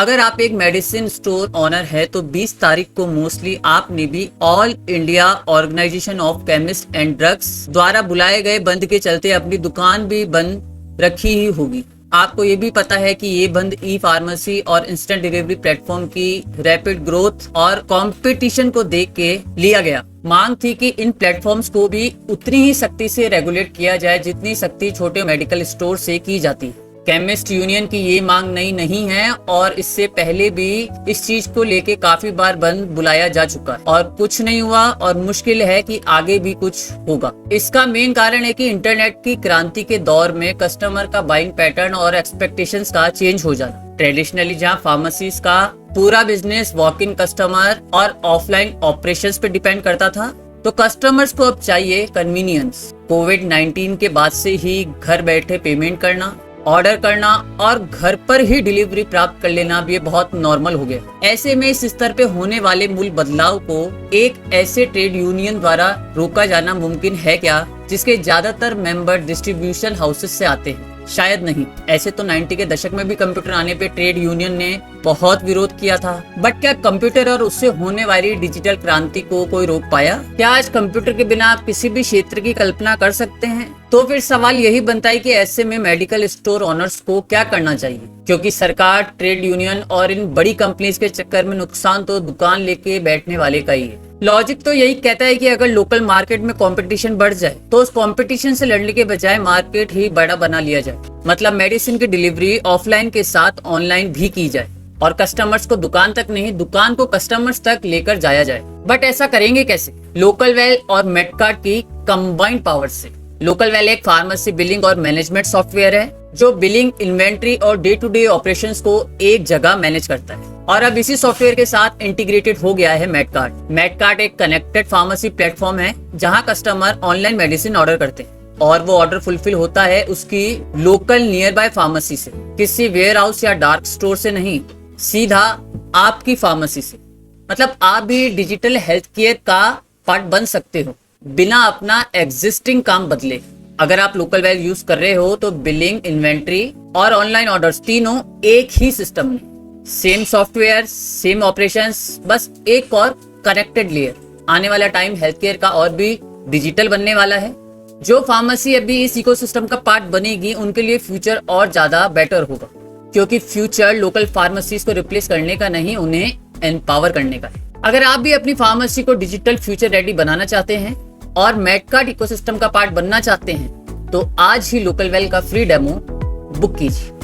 अगर आप एक मेडिसिन स्टोर ओनर है तो 20 तारीख को मोस्टली आपने भी all India organisation of chemist and drugs द्वारा बुलाए गए बंद के चलते अपनी दुकान भी बंद रखी ही होगी। आपको ये भी पता है कि ये बंद ई फार्मेसी और इंस्टेंट डिलीवरी प्लेटफॉर्म की रैपिड ग्रोथ और कंपटीशन को देख के लिया गया। मांग थी कि इन प्लेटफॉर्म्स को भी उतनी ही सख्ती से रेगुलेट किया जाए जितनी सख्ती छोटे मेडिकल स्टोर से की जाती है। केमिस्ट यूनियन की ये मांग नई नहीं है और इससे पहले भी इस चीज को लेके काफी बार बंद बुलाया जा चुका है और कुछ नहीं हुआ और मुश्किल है कि आगे भी कुछ होगा। इसका मेन कारण है कि इंटरनेट की क्रांति के दौर में कस्टमर का बाइंग पैटर्न और एक्सपेक्टेशंस का चेंज हो जाना। ट्रेडिशनली जहां फार्मेसीज का पूरा बिजनेस वॉक इन कस्टमर और ऑफलाइन ऑपरेशंस पे डिपेंड करता था, तो कस्टमर्स को अब चाहिए कन्वीनियंस। कोविड-19 के बाद से ही घर बैठे पेमेंट करना, ऑर्डर करना और घर पर ही डिलीवरी प्राप्त कर लेना भी बहुत नॉर्मल हो गया। ऐसे में इस स्तर पे होने वाले मूल बदलाव को एक ऐसे ट्रेड यूनियन द्वारा रोका जाना मुमकिन है क्या जिसके ज्यादातर मेंबर डिस्ट्रीब्यूशन हाउसेस से आते हैं? शायद नहीं। ऐसे तो 90 के दशक में भी कंप्यूटर आने पे ट्रेड यूनियन ने बहुत विरोध किया था, बट क्या कंप्यूटर और उससे होने वाली डिजिटल क्रांति को कोई रोक पाया? क्या आज कंप्यूटर के बिना आप किसी भी क्षेत्र की कल्पना कर सकते हैं? तो फिर सवाल यही बनता है कि ऐसे में मेडिकल स्टोर ओनर्स को क्या करना चाहिए, क्योंकि सरकार, ट्रेड यूनियन और इन बड़ी कंपनीज के चक्कर में नुकसान तो दुकान लेके बैठने वाले का ही है। लॉजिक तो यही कहता है कि अगर लोकल मार्केट में कंपटीशन बढ़ जाए तो उस कंपटीशन से लड़ने के बजाय मार्केट ही बड़ा बना लिया जाए। मतलब मेडिसिन की डिलीवरी ऑफलाइन के साथ ऑनलाइन भी की जाए और कस्टमर्स को दुकान तक नहीं, दुकान को कस्टमर्स तक लेकर जाया जाए। बट ऐसा करेंगे कैसे? लोकल वेल और मेडकार्ट की कंबाइंड पावर से। लोकल वेल एक फार्मेसी बिलिंग और मैनेजमेंट सॉफ्टवेयर है जो बिलिंग, इन्वेंट्री और डे टू डे ऑपरेशंस को एक जगह मैनेज करता है। और अब इसी सॉफ्टवेयर के साथ इंटीग्रेटेड हो गया है मेडकार्ट। मेडकार्ट एक कनेक्टेड फार्मेसी प्लेटफॉर्म है जहां कस्टमर ऑनलाइन मेडिसिन ऑर्डर करते हैं और वो ऑर्डर फुलफिल होता है उसकी लोकल नियर बाय फार्मेसी से, किसी वेयर हाउस या डार्क स्टोर से नहीं, सीधा आपकी फार्मेसी से। मतलब आप भी डिजिटल हेल्थ केयर का पार्ट बन सकते हो बिना अपना एग्जिस्टिंग काम बदले। अगर आप लोकल वेल यूज कर रहे हो तो बिलिंग, इन्वेंट्री और ऑनलाइन ऑर्डर्स तीनों एक ही सिस्टम में, सेम सॉफ्टवेयर, सेम ऑपरेशंस, बस एक और कनेक्टेड लेयर। आने वाला टाइम हेल्थ केयर का और भी डिजिटल बनने वाला है। जो फार्मेसी अभी इस इकोसिस्टम का पार्ट बनेगी उनके लिए फ्यूचर और ज्यादा बेटर होगा, क्योंकि फ्यूचर लोकल फार्मेसीज को रिप्लेस करने का नहीं, उन्हें एम्पावर करने का है। अगर आप भी अपनी फार्मेसी को डिजिटल फ्यूचर रेडी बनाना चाहते हैं और मेडकार्ट इकोसिस्टम का पार्ट बनना चाहते हैं तो आज ही लोकल वेल का फ्री डेमो बुक कीजिए।